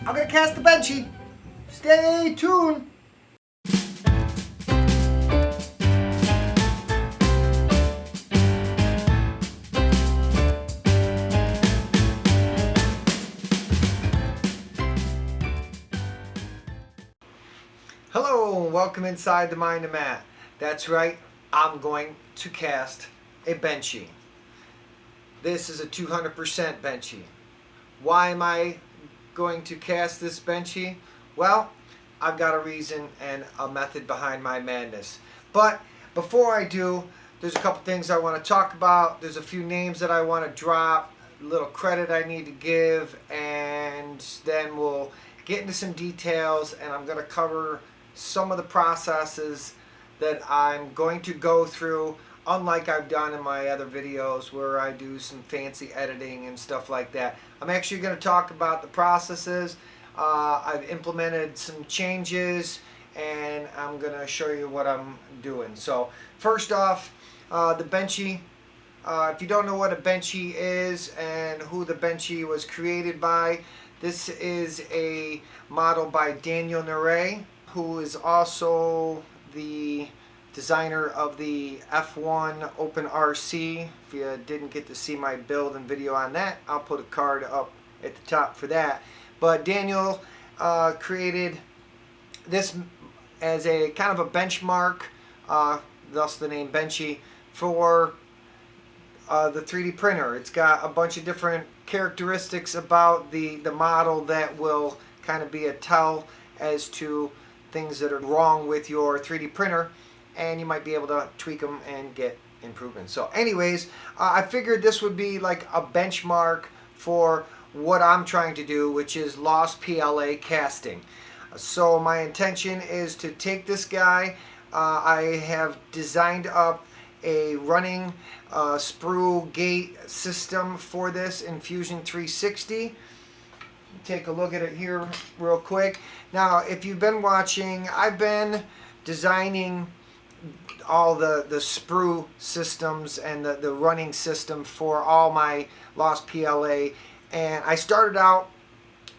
I'm gonna cast the Benchy. Stay tuned. Hello, and welcome inside the Mind of Matt. That's right, I'm going to cast a Benchy. This is a 200% Benchy. Why am I going to cast this Benchy? Well, I've got a reason and a method behind my madness. But before I do, there's a couple things I want to talk about. There's a few names that I want to drop, a little credit I need to give, and then we'll get into some details, and I'm going to cover some of the processes that I'm going to go through, unlike I've done in my other videos where I do some fancy editing and stuff like that. I'm actually going to talk about the processes. I've implemented some changes, and I'm going to show you what I'm doing. So first off, the Benchy. If you don't know what a Benchy is and who the Benchy was created by, this is a model by Daniel Noree, who is also the designer of the F1 Open RC. If you didn't get to see my build and video on that, I'll put a card up at the top for that. But Daniel created this as a kind of a benchmark, thus the name Benchy, for the 3D printer. It's got a bunch of different characteristics about the model that will kind of be a tell as to things that are wrong with your 3D printer, and you might be able to tweak them and get improvements. So anyways, I figured this would be like a benchmark for what I'm trying to do, which is lost PLA casting. So my intention is to take this guy. I have designed up a running Sprue gate system for this in Fusion 360. Take a look at it here real quick. Now, if you've been watching, I've been designing all the Sprue systems and the running system for all my lost PLA, and I started out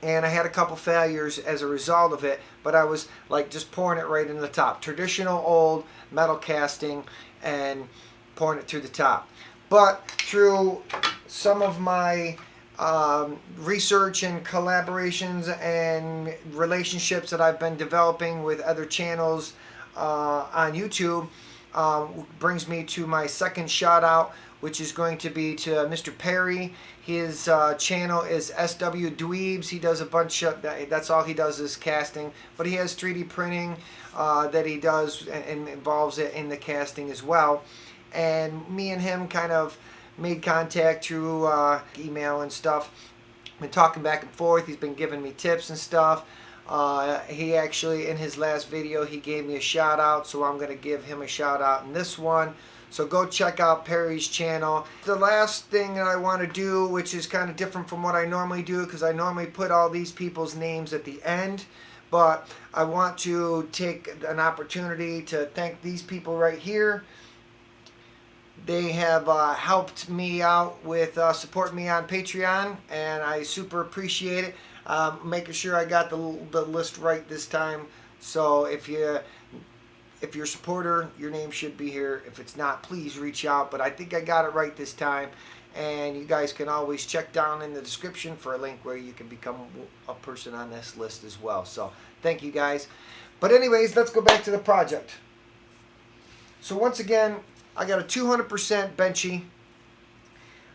and I had a couple failures as a result of it, but I was like just pouring it right in the top. Traditional old metal casting and pouring it through the top. But through some of my research and collaborations and relationships that I've been developing with other channels on YouTube, brings me to my second shout out, which is going to be to Mr. Perry. His channel is SW Dweebs. He does a bunch of, that's all he does is casting, but he has 3D printing that he does and involves it in the casting as well. And me and him kind of made contact through email and stuff. Been talking back and forth. He's been giving me tips and stuff. He actually, in his last video, he gave me a shout out, so I'm going to give him a shout out in this one. So go check out Perry's channel. The last thing that I want to do, which is kind of different from what I normally do, because I normally put all these people's names at the end, but I want to take an opportunity to thank these people right here. They have helped me out with supporting me on Patreon, and I super appreciate it. Making sure I got the list right this time. So if you're a supporter, your name should be here. If it's not, please reach out. But I think I got it right this time. And you guys can always check down in the description for a link where you can become a person on this list as well. So thank you guys. But anyways, let's go back to the project. So once again, I got a 200% Benchy.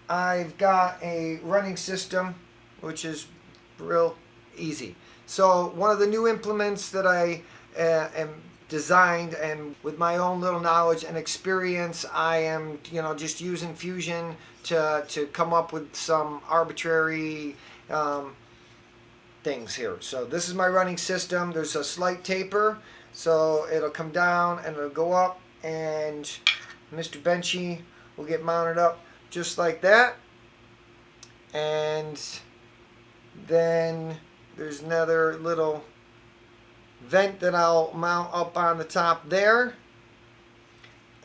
I've got a running system, which is real easy. So one of the new implements that I am designed, and with my own little knowledge and experience, I am just using Fusion to come up with some arbitrary things here. So this is my running system. There's a slight taper, so it'll come down and it'll go up, and Mr. Benchy will get mounted up just like that. And then there's another little vent that I'll mount up on the top there.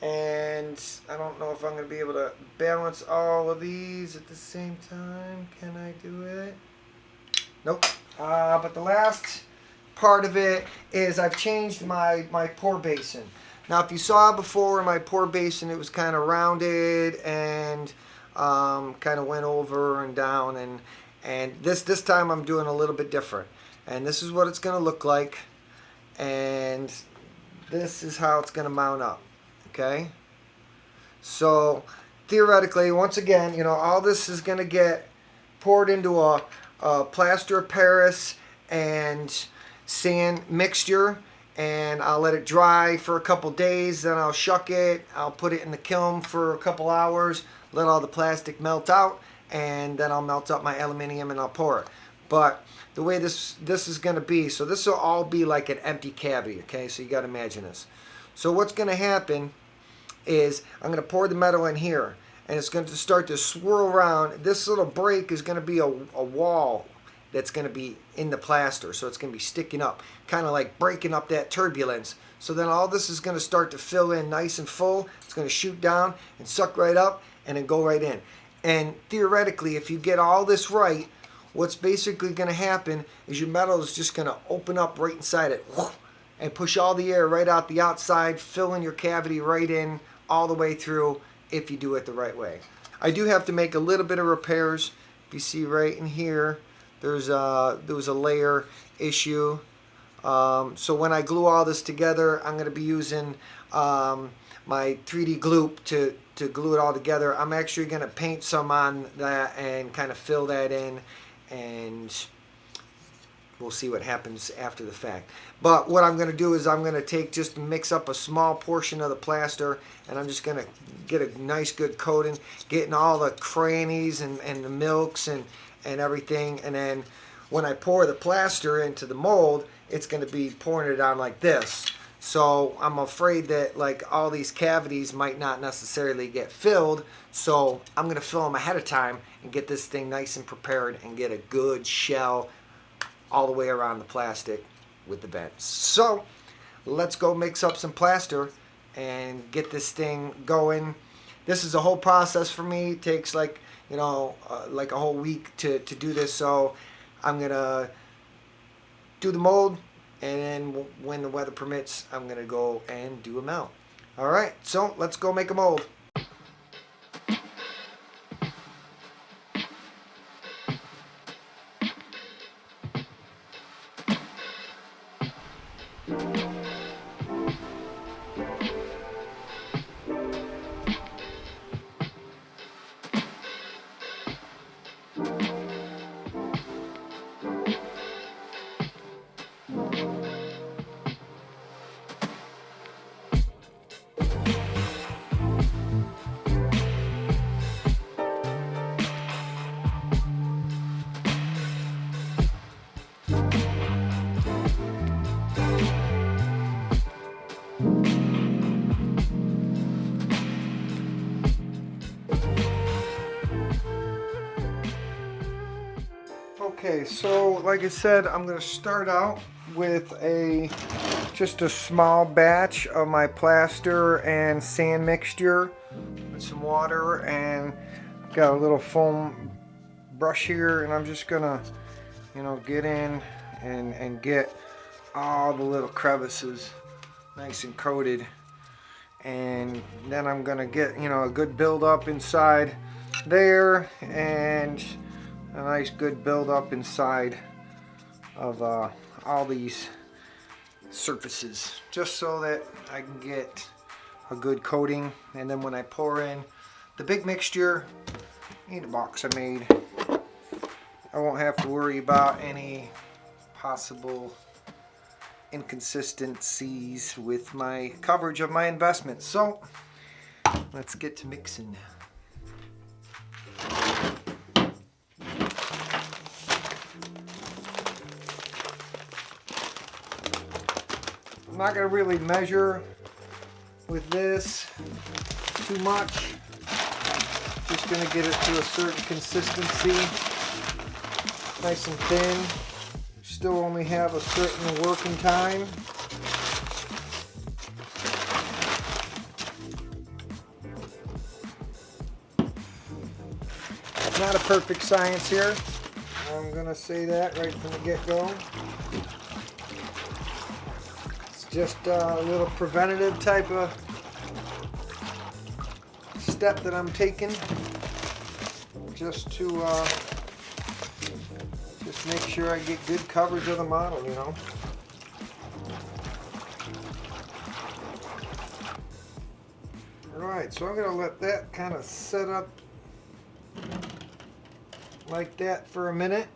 And I don't know if I'm going to be able to balance all of these at the same time. Can I do it? Nope. But the last part of it is I've changed my pour basin. Now, if you saw before my pour basin, it was kind of rounded and kind of went over and down, and this time I'm doing a little bit different. And this is what it's going to look like, and this is how it's going to mount up. Okay. So theoretically, once again, you know, all this is going to get poured into a plaster of Paris and sand mixture, and I'll let it dry for a couple days. Then I'll shuck it. I'll put it in the kiln for a couple hours, let all the plastic melt out, and then I'll melt up my aluminium and I'll pour it. But the way this is going to be, so this will all be like an empty cavity. Okay, so you got to imagine this. So what's going to happen is I'm going to pour the metal in here, and it's going to start to swirl around. This little break is going to be a wall that's going to be in the plaster, so it's going to be sticking up, kind of like breaking up that turbulence. So then all this is going to start to fill in nice and full. It's going to shoot down and suck right up and then go right in. And theoretically, if you get all this right, what's basically going to happen is your metal is just going to open up right inside it and push all the air right out the outside, filling your cavity right in all the way through if you do it the right way. I do have to make a little bit of repairs. If you see right in here, there was a layer issue. So when I glue all this together, I'm going to be using my 3D glue to glue it all together. I'm actually going to paint some on that and kind of fill that in, and we'll see what happens after the fact. But what I'm going to do is I'm going to just mix up a small portion of the plaster, and I'm just going to get a nice good coating, getting all the crannies and the milks and everything. And then when I pour the plaster into the mold, it's going to be pouring it on like this. So I'm afraid that like all these cavities might not necessarily get filled. So I'm going to fill them ahead of time and get this thing nice and prepared and get a good shell all the way around the plastic with the vents. So let's go mix up some plaster and get this thing going. This is a whole process for me. It takes like, you know, like a whole week to do this. So I'm gonna do the mold, and then when the weather permits, I'm gonna go and do a mount. All right, so let's go make a mold. Okay, so like I said, I'm going to start out with just a small batch of my plaster and sand mixture with some water, and got a little foam brush here, and I'm just going to, you know, get in and get all the little crevices nice and coated, and then I'm going to get, you know, a good build up inside there, and a nice good build up inside of all these surfaces, just so that I can get a good coating. And then when I pour in the big mixture in the box I made, I won't have to worry about any possible inconsistencies with my coverage of my investment. So let's get to mixing. I'm not going to really measure with this too much. Just going to get it to a certain consistency, nice and thin. Still only have a certain working time. Not a perfect science here. I'm going to say that right from the get-go. It's just a little preventative type of step that I'm taking, just to just make sure I get good coverage of the model, you know. Alright, so I'm going to let that kind of set up like that for a minute.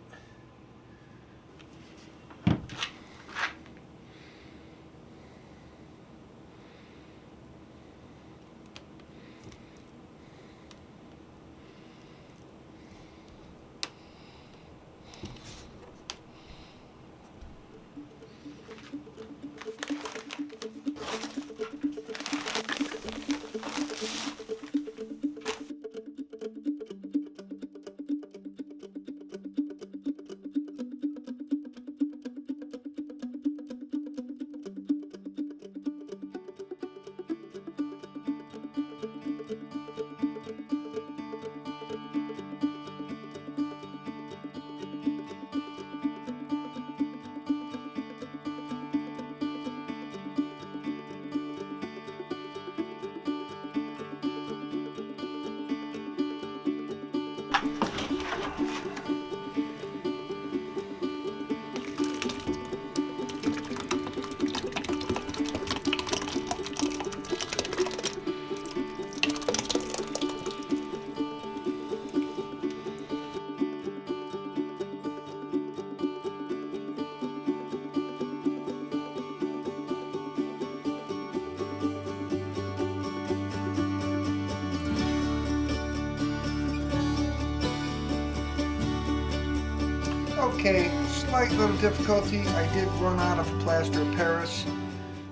Okay, slight little difficulty. I did run out of plaster of Paris.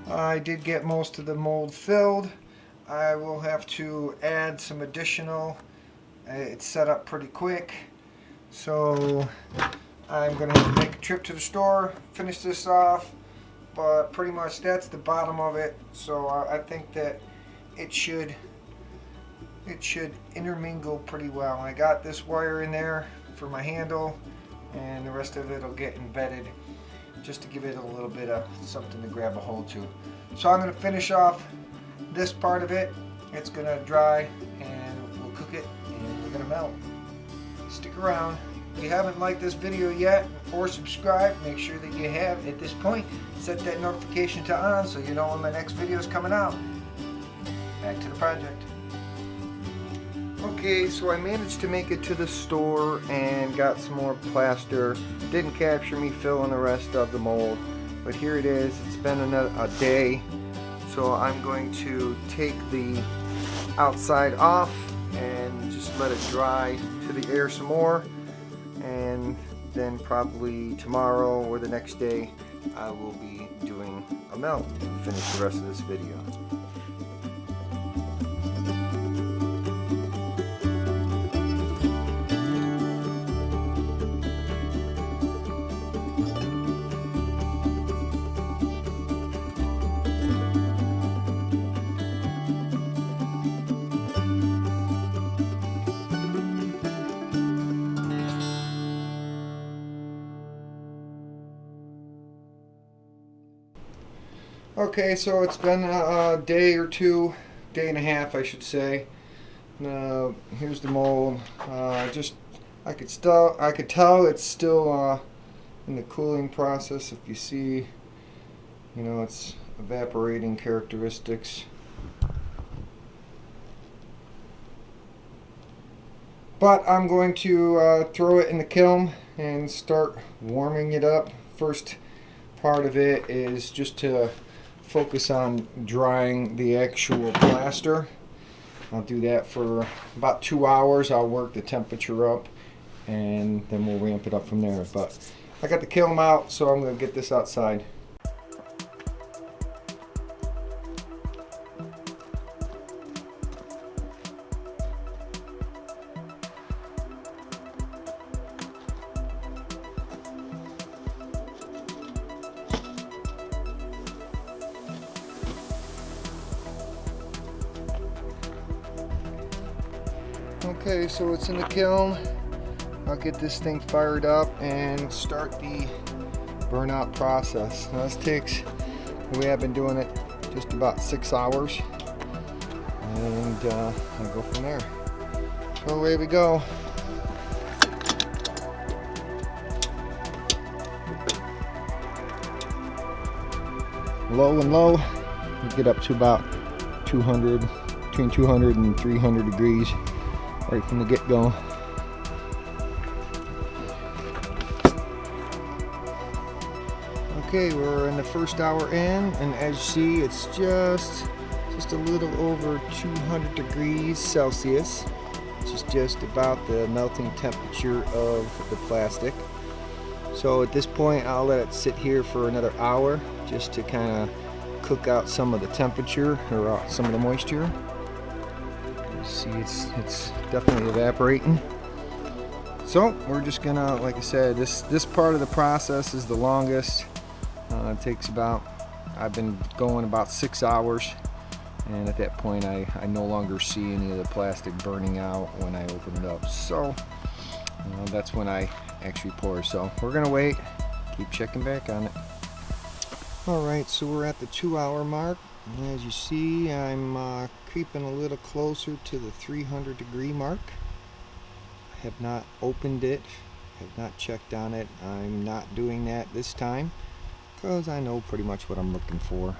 I did get most of the mold filled. I will have to add some additional. It's set up pretty quick, so I'm going to have to make a trip to the store, finish this off, but pretty much that's the bottom of it. So I think that it should intermingle pretty well. I got this wire in there for my handle, and the rest of it will get embedded just to give it a little bit of something to grab a hold to. So I'm going to finish off this part of it. It's going to dry and we'll cook it and we're going to melt. Stick around. If you haven't liked this video yet or subscribed, make sure that you have at this point. Set that notification to on so you know when my next video is coming out. Back to the project. Okay, so I managed to make it to the store and got some more plaster. Didn't capture me filling the rest of the mold, but here it is. It's been a day, so I'm going to take the outside off and just let it dry to the air some more, and then probably tomorrow or the next day I will be doing a melt and finish the rest of this video. Okay, so it's been a day or two, day and a half I should say. Here's the mold. I could tell it's still in the cooling process. If you see, you know, it's evaporating characteristics. But I'm going to throw it in the kiln and start warming it up. First part of it is just to focus on drying the actual plaster. I'll do that for about 2 hours. I'll work the temperature up and then we'll ramp it up from there. But I got the kiln out, so I'm going to get this outside. Okay, so it's in the kiln. I'll get this thing fired up and start the burnout process. Now this takes, the way I've been doing it, just about 6 hours, and I'll go from there. So away we go. Low and low, we get up to about 200, between 200 and 300 degrees right from the get-go. Okay, we're in the first hour in, and as you see, it's just a little over 200 degrees Celsius, which is just about the melting temperature of the plastic. So at this point, I'll let it sit here for another hour just to kind of cook out some of the temperature, or some of the moisture. You see, it's definitely evaporating. So we're just gonna, like I said, this part of the process is the longest. It takes about, I've been going about 6 hours, and at that point I no longer see any of the plastic burning out when I open it up. So that's when I actually pour. So we're gonna wait, keep checking back on it. Alright, so we're at the 2 hour mark, and as you see, I'm creeping a little closer to the 300 degree mark. I have not opened it, have not checked on it. I'm not doing that this time, because I know pretty much what I'm looking for,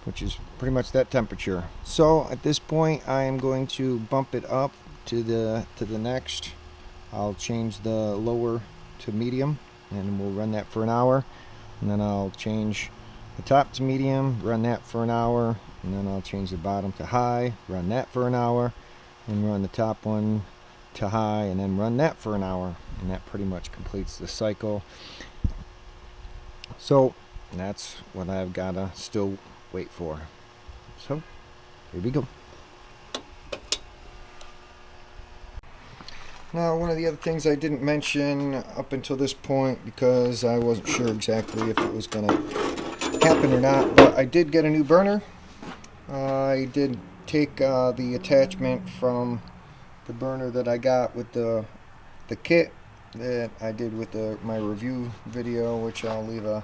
which is pretty much that temperature. So at this point, I am going to bump it up to the next. I'll change the lower to medium, and we'll run that for an hour, and then I'll change the top to medium, run that for an hour, and then I'll change the bottom to high, run that for an hour, and run the top one to high, and then run that for an hour, and that pretty much completes the cycle. So that's what I've gotta still wait for. So here we go. Now, one of the other things I didn't mention up until this point, because I wasn't sure exactly if it was going to happen or not, but I did get a new burner. I did take the attachment from the burner that I got with the kit that I did with my review video, which I'll leave a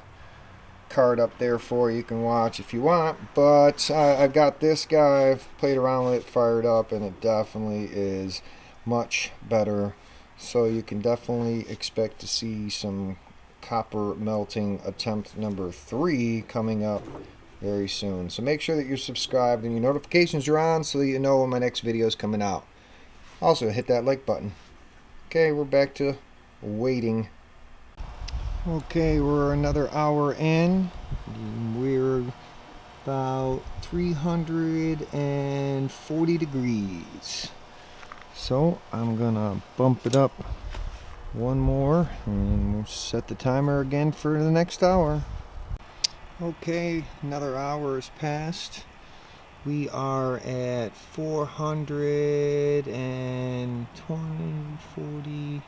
card up there for you can watch if you want. But I've got this guy, I've played around with it, fired up, and it definitely is much better. So you can definitely expect to see some copper melting attempt number 3 coming up very soon. So make sure that you're subscribed and your notifications are on so that you know when my next video is coming out. Also hit that like button. Okay, we're back to waiting. Okay, we're another hour in. We're about 340 degrees. So I'm gonna bump it up one more, and we'll set the timer again for the next hour. Okay, another hour has passed. We are at 420, 40,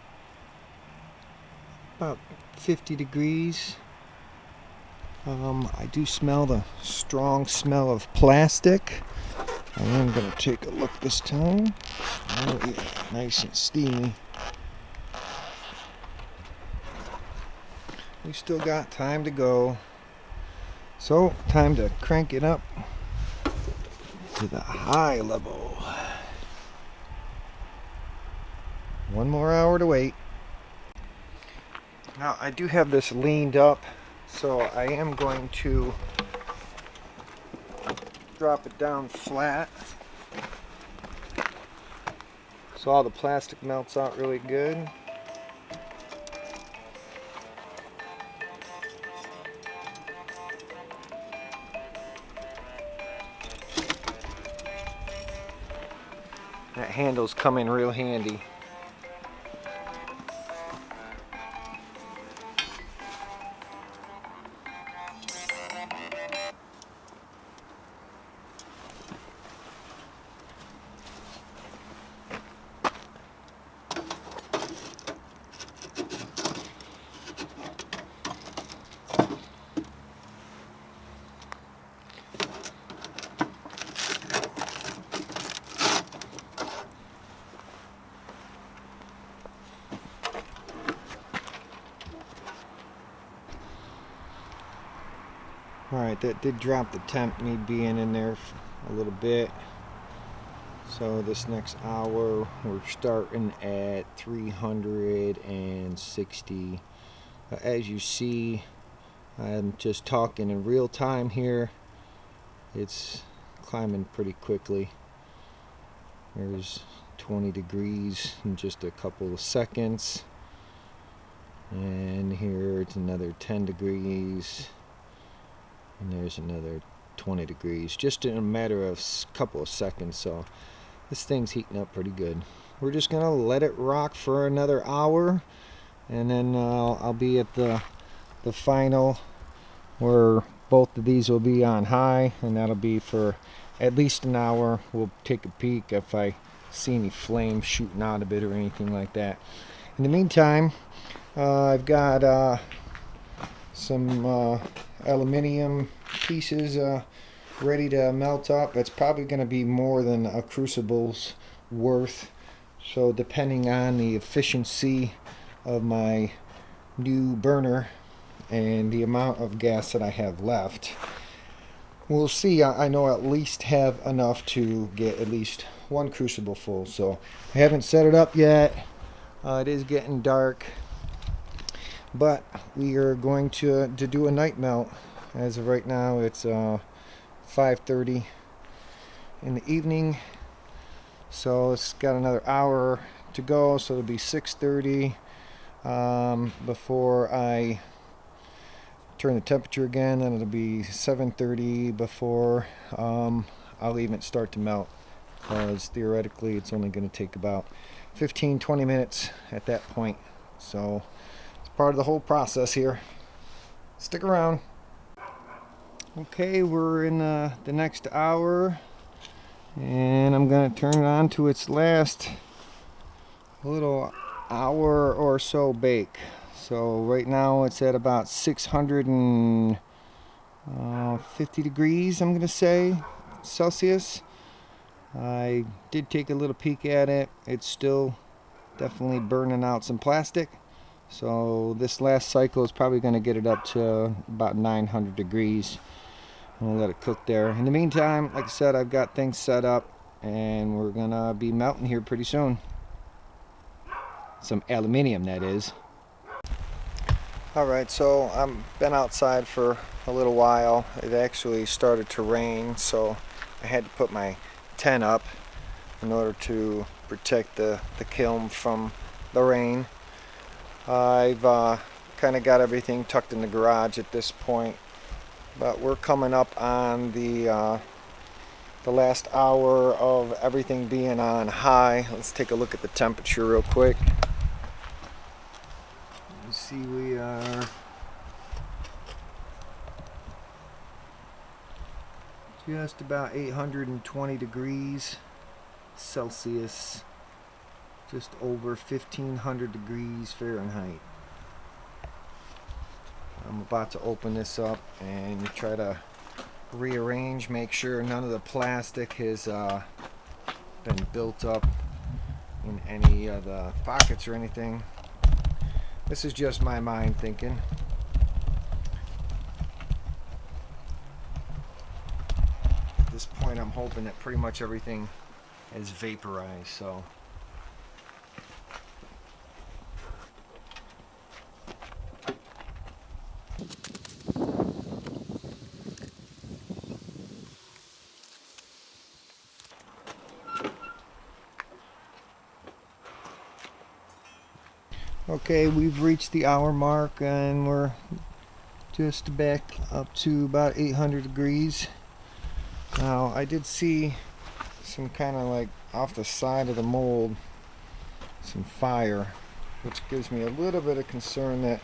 about 50 degrees. I do smell the strong smell of plastic. I am going to take a look this time. Oh, yeah, nice and steamy. We still got time to go. So, time to crank it up to the high level. One more hour to wait. Now, I do have this leaned up, so I am going to drop it down flat so all the plastic melts out really good. That handle's come in real handy. Alright, that did drop the temp, me being in there a little bit. So this next hour we're starting at 360. As you see, I'm just talking in real time here. It's climbing pretty quickly. There's 20 degrees in just a couple of seconds. And here it's another 10 degrees. And there's another 20 degrees. Just in a matter of a couple of seconds. So this thing's heating up pretty good. We're just going to let it rock for another hour. And then I'll be at the final where both of these will be on high, and that'll be for at least an hour. We'll take a peek if I see any flames shooting out of it or anything like that. In the meantime, I've got some aluminium pieces ready to melt up. It's probably going to be more than a crucible's worth, so depending on the efficiency of my new burner and the amount of gas that I have left, we'll see. I know I'll at least have enough to get at least one crucible full. So I haven't set it up yet. It is getting dark, but we are going to do a night melt. As of right now, it's 5:30 in the evening, so it's got another hour to go, so it'll be 6:30 before I turn the temperature again. Then it'll be 7:30 before I'll even start to melt, because theoretically it's only going to take about 15-20 minutes at that point. So it's part of the whole process here. Stick around. Okay, we're in the next hour, and I'm going to turn it on to its last little hour or so bake. So right now it's at about 650 degrees, I'm going to say, Celsius. I did take a little peek at it. It's still definitely burning out some plastic. So this last cycle is probably going to get it up to about 900 degrees. And we'll let it cook there. In the meantime, like I said, I've got things set up, and we're going to be melting here pretty soon. Some aluminium, that is. Alright, so I've been outside for a little while. It actually started to rain, so I had to put my tent up in order to protect the kiln from the rain. I've kind of got everything tucked in the garage at this point, but we're coming up on the last hour of everything being on high. Let's take a look at the temperature real quick. You see we are just about 820 degrees Celsius, just over 1500 degrees Fahrenheit. I'm about to open this up and try to rearrange, make sure none of the plastic has been built up in any of the pockets or anything. This is just my mind thinking. At this point, I'm hoping that pretty much everything is vaporized, so. Okay, we've reached the hour mark, and we're just back up to about 800 degrees. Now, I did see some kind of like off the side of the mold, some fire, which gives me a little bit of concern that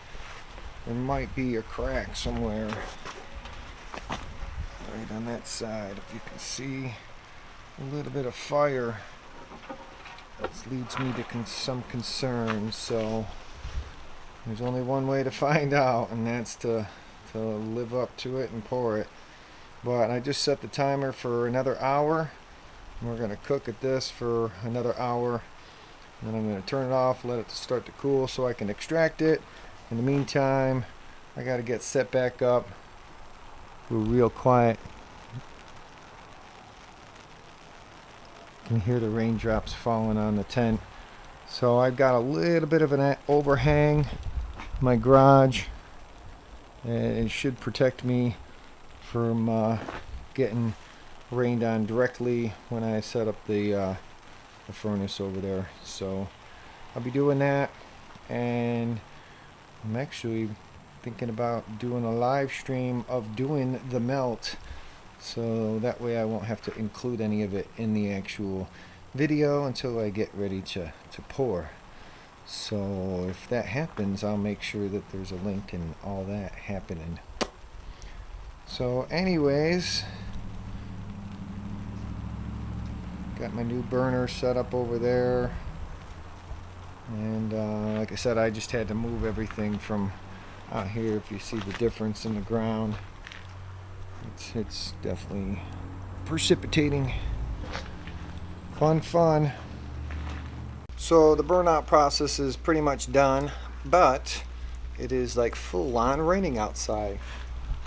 there might be a crack somewhere right on that side. If you can see a little bit of fire, this leads me to some concern. So there's only one way to find out, and that's to live up to it and pour it. But I just set the timer for another hour. We're going to cook at this for another hour, and then I'm going to turn it off, let it start to cool so I can extract it. In the meantime, I got to get set back up We're real quiet. You can hear the raindrops falling on the tent. So I've got a little bit of an overhang in my garage, and it should protect me from getting rained on directly when I set up the furnace over there. So I'll be doing that, and I'm actually thinking about doing a live stream of doing the melt, so that way I won't have to include any of it in the actual video until I get ready to pour. So if that happens, I'll make sure that there's a link and all that happening. So anyways, got my new burner set up over there, and like I said, I just had to move everything from out here. If you see the difference in the ground, it's definitely precipitating. Fun. So the burnout process is pretty much done, but it is like full on raining outside.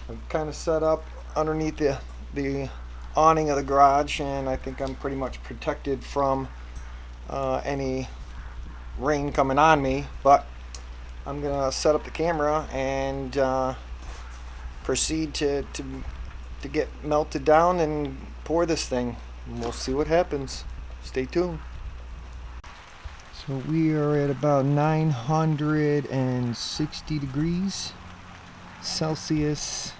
I'm kind of set up underneath the awning of the garage, and I think I'm pretty much protected from any rain coming on me, but I'm gonna set up the camera and proceed to get melted down and pour this thing, and we'll see what happens. Stay tuned. So we are at about 960 degrees Celsius.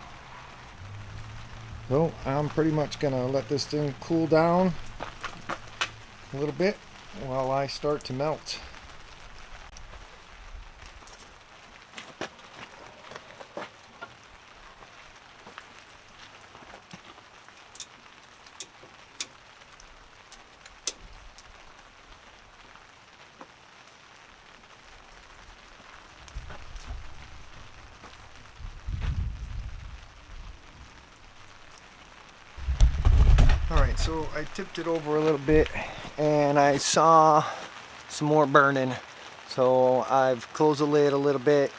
So I'm pretty much gonna let this thing cool down a little bit while I start to melt. Alright, so I tipped it over a little bit and I saw some more burning. So I've closed the lid a little bit,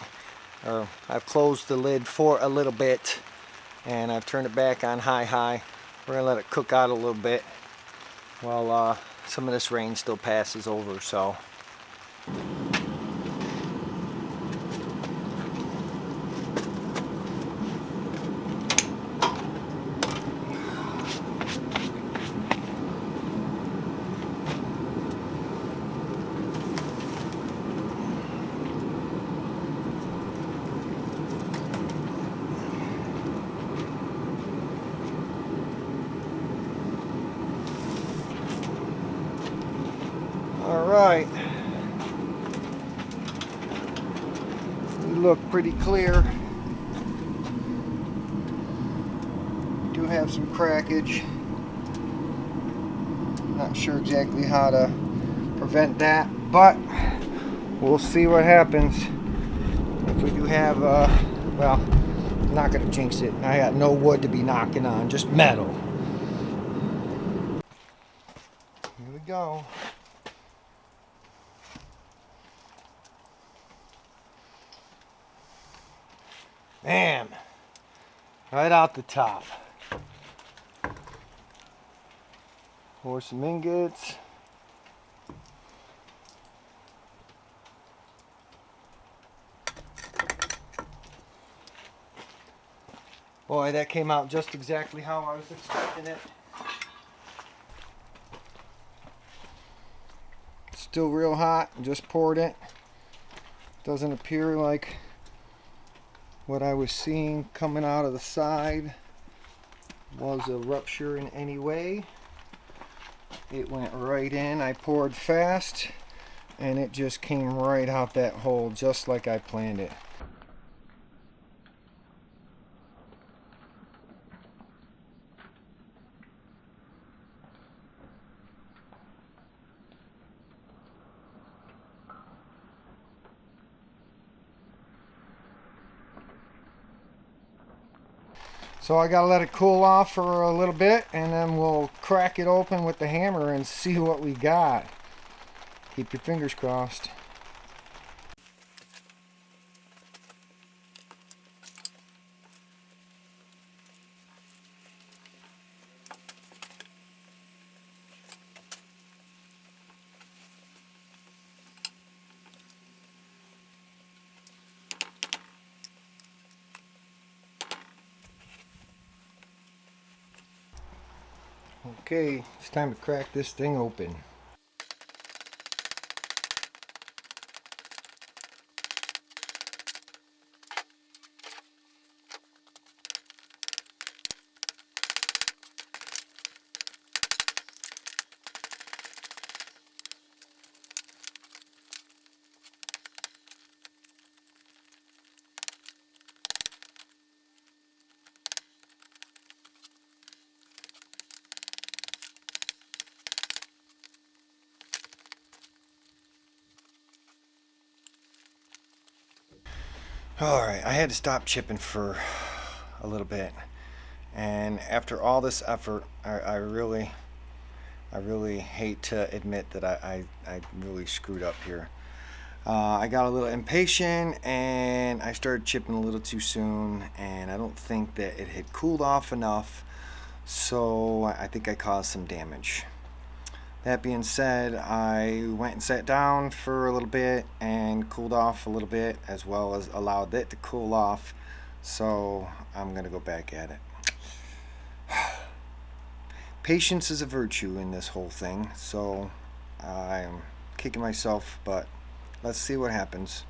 or I've closed the lid for a little bit, and I've turned it back on high. We're gonna let it cook out a little bit while some of this rain still passes over. So alright, we look pretty clear. We do have some crackage. Not sure exactly how to prevent that, but we'll see what happens. If we do have, well, I'm not going to jinx it. I got no wood to be knocking on, just metal. Here we go. Bam! Right out the top. Pour some ingots. Boy, that came out just exactly how I was expecting it. Still real hot. Just poured it. Doesn't appear like what I was seeing coming out of the side was a rupture in any way. It went right in. I poured fast and it just came right out that hole just like I planned it. So I gotta let it cool off for a little bit, and then we'll crack it open with the hammer and see what we got. Keep your fingers crossed. Okay, it's time to crack this thing open. Alright, I had to stop chipping for a little bit. And after all this effort, I really hate to admit that I really screwed up here. I got a little impatient and I started chipping a little too soon, and I don't think that it had cooled off enough, so I think I caused some damage. That being said, I went and sat down for a little bit and cooled off a little bit, as well as allowed it to cool off, so I'm gonna go back at it. Patience is a virtue in this whole thing, so I'm kicking myself, but let's see what happens.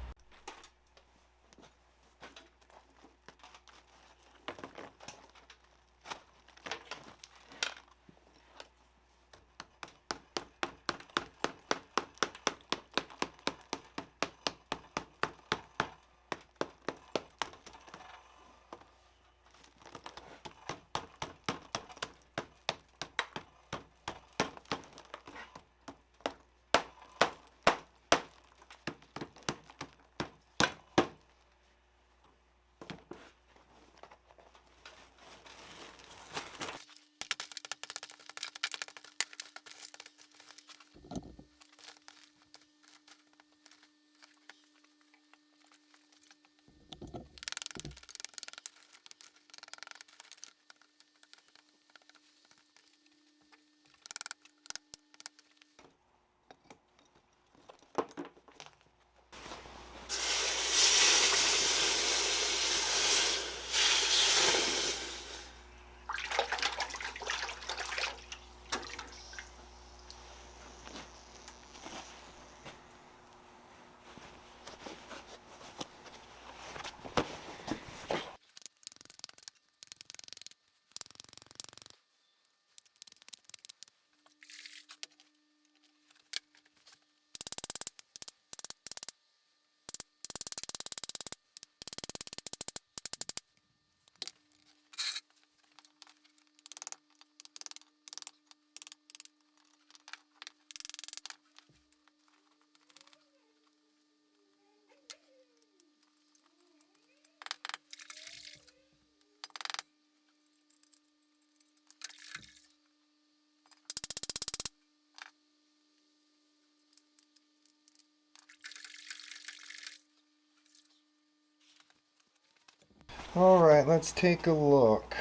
Alright, let's take a look.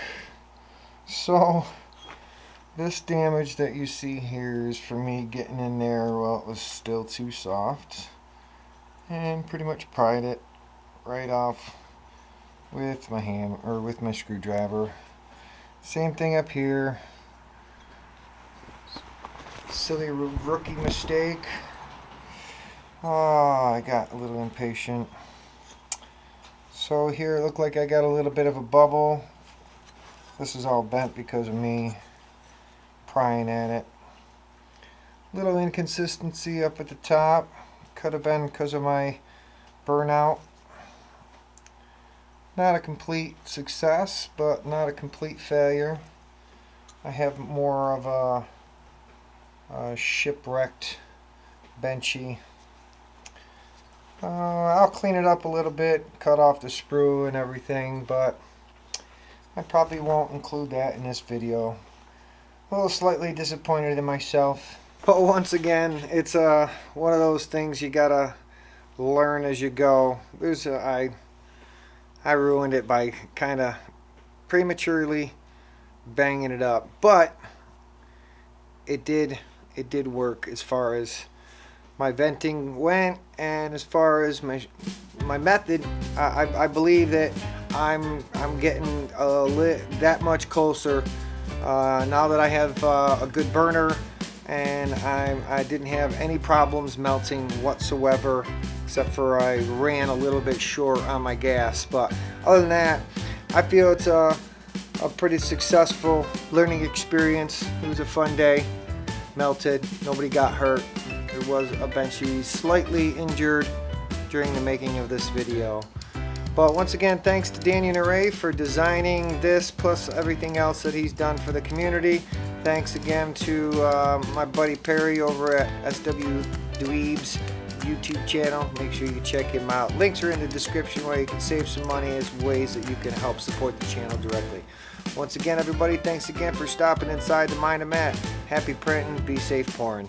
So, this damage that you see here is for me getting in there while it was still too soft, and pretty much pried it right off with my hand, or with my screwdriver. Same thing up here. Silly rookie mistake. Oh, I got a little impatient. So here it looked like I got a little bit of a bubble. This is all bent because of me prying at it. Little inconsistency up at the top. Could have been because of my burnout. Not a complete success, but not a complete failure. I have more of a shipwrecked Benchy. I'll clean it up a little bit, cut off the sprue and everything, but I probably won't include that in this video. A little slightly disappointed in myself. But once again, it's one of those things you gotta learn as you go. I ruined it by kind of prematurely banging it up, but it did work as far as my venting went, and as far as my method, I believe that I'm getting that much closer Now that I have a good burner, and I didn't have any problems melting whatsoever, except for I ran a little bit short on my gas. But other than that, I feel it's a pretty successful learning experience. It was a fun day. Melted, nobody got hurt. There was a Benchy slightly injured during the making of this video. But once again, thanks to Daniel Noree for designing this, plus everything else that he's done for the community. Thanks again to my buddy Perry over at SW Dweebs YouTube channel. Make sure you check him out. Links are in the description where you can save some money as ways that you can help support the channel directly. Once again, everybody, thanks again for stopping inside the Mind of Matt. Happy printing, be safe pouring.